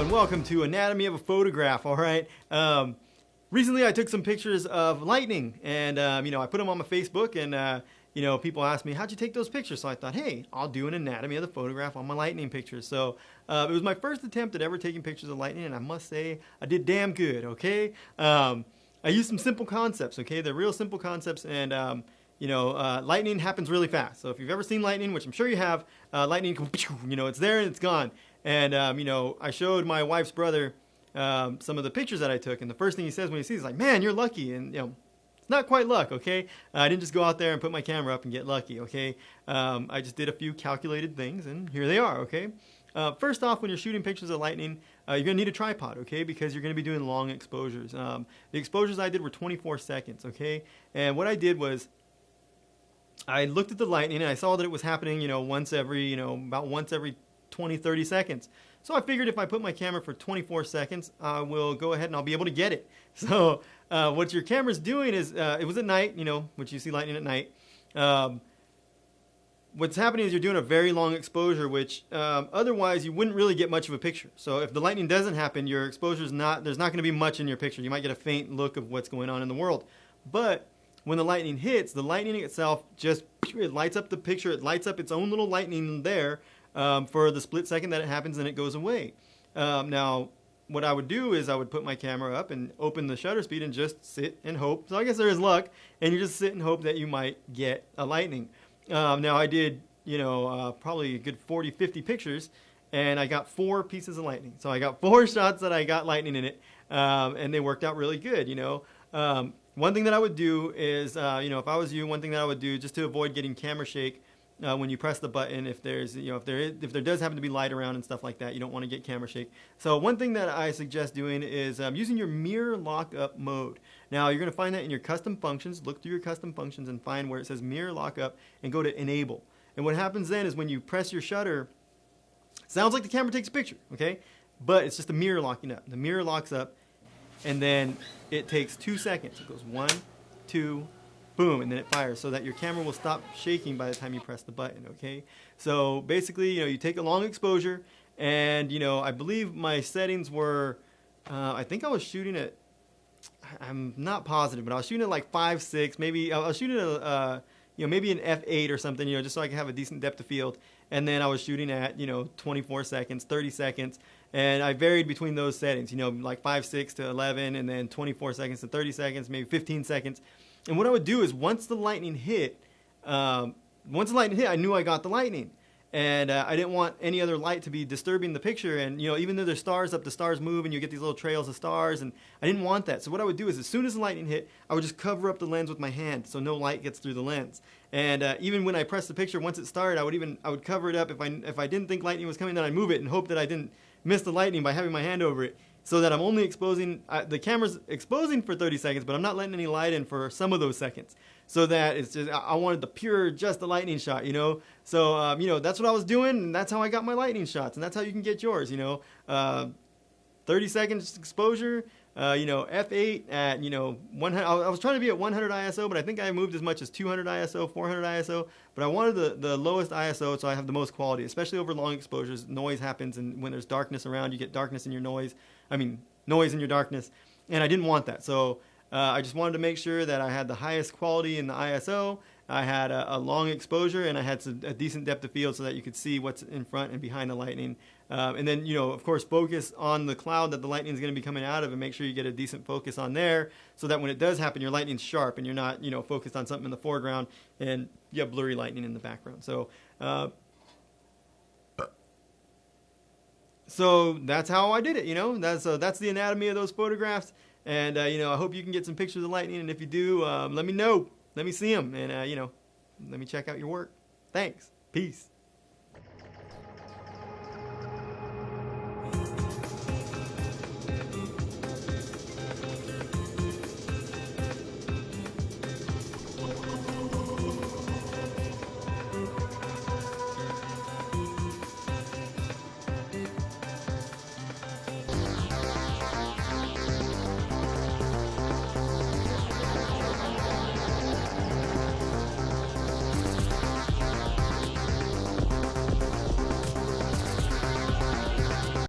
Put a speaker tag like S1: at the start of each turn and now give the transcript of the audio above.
S1: and welcome to Anatomy of a Photograph. All right. Recently, I took some pictures of lightning, and I put them on my Facebook, and people asked me, "How'd you take those pictures?" So I thought, hey, I'll do an anatomy of the photograph on my lightning pictures. So it was my first attempt at ever taking pictures of lightning, and I must say I did damn good. Okay. I used some simple concepts. Okay, they're real simple concepts, and lightning happens really fast. So if you've ever seen lightning, which I'm sure you have, lightning, it's there and it's gone. And, I showed my wife's brother some of the pictures that I took. And the first thing he says when he sees it is like, man, you're lucky. And, it's not quite luck, okay? I didn't just go out there and put my camera up and get lucky, okay? I just did a few calculated things, and here they are, okay? First off, when you're shooting pictures of lightning, you're going to need a tripod, okay? Because you're going to be doing long exposures. The exposures I did were 24 seconds, okay? And what I did was I looked at the lightning, and I saw that it was happening, about once every 20, 30 seconds. So I figured if I put my camera for 24 seconds, I will go ahead and I'll be able to get it. So what your camera's doing is, it was at night, which you see lightning at night. What's happening is you're doing a very long exposure, which otherwise you wouldn't really get much of a picture. So if the lightning doesn't happen, your exposure's there's not going to be much in your picture. You might get a faint look of what's going on in the world. But when the lightning hits, the lightning itself it lights up the picture. It lights up its own little lightning there. For the split second that it happens, and it goes away. Now, what I would do is I would put my camera up and open the shutter speed and just sit and hope. So I guess there is luck, and you just sit and hope that you might get a lightning. Now, I did, probably a good 40, 50 pictures, and I got 4 pieces of lightning. So I got 4 shots that I got lightning in it, and they worked out really good, One thing that I would do is, if I was you, one thing that I would do just to avoid getting camera shake, when you press the button, if there does happen to be light around and stuff like that, you don't want to get camera shake. So one thing that I suggest doing is using your mirror lockup mode. Now you're going to find that in your custom functions. Look through your custom functions and find where it says mirror lockup and go to enable. And what happens then is when you press your shutter, it sounds like the camera takes a picture, okay? But it's just the mirror locking up. The mirror locks up, and then it takes 2 seconds. It goes 1, 2, boom, and then it fires, so that your camera will stop shaking by the time you press the button, okay? So basically, you take a long exposure, and, I believe my settings were, I think I was shooting at, I'm not positive, but I was shooting at like 5, 6, maybe, I was shooting at, maybe an f8 or something, just so I could have a decent depth of field, and then I was shooting at, 24 seconds, 30 seconds, and I varied between those settings, like 5, 6 to 11, and then 24 seconds to 30 seconds, maybe 15 seconds. And what I would do is once the lightning hit, I knew I got the lightning. And I didn't want any other light to be disturbing the picture. And, even though there's stars up, the stars move and you get these little trails of stars. And I didn't want that. So what I would do is as soon as the lightning hit, I would just cover up the lens with my hand so no light gets through the lens. And even when I pressed the picture, once it started, I would cover it up. If I didn't think lightning was coming, then I'd move it and hope that I didn't miss the lightning by having my hand over it. So that I'm only exposing, the camera's exposing for 30 seconds, but I'm not letting any light in for some of those seconds. So that it's just, I wanted the pure, just the lightning shot, So, that's what I was doing, and that's how I got my lightning shots, and that's how you can get yours, 30 seconds exposure, f8 at, 100, I was trying to be at 100 ISO, but I think I moved as much as 200 ISO, 400 ISO, but I wanted the lowest ISO so I have the most quality, especially over long exposures. Noise happens, and when there's darkness around, you get darkness in your noise, noise in your darkness, and I didn't want that. So I just wanted to make sure that I had the highest quality in the ISO, I had a long exposure, and I had a decent depth of field so that you could see what's in front and behind the lightning. And then, of course, focus on the cloud that the lightning is going to be coming out of and make sure you get a decent focus on there so that when it does happen, your lightning's sharp and you're not, focused on something in the foreground and you have blurry lightning in the background. So that's how I did it, That's the anatomy of those photographs. And, I hope you can get some pictures of lightning. And if you do, let me know. Let me see them. And, let me check out your work. Thanks. Peace.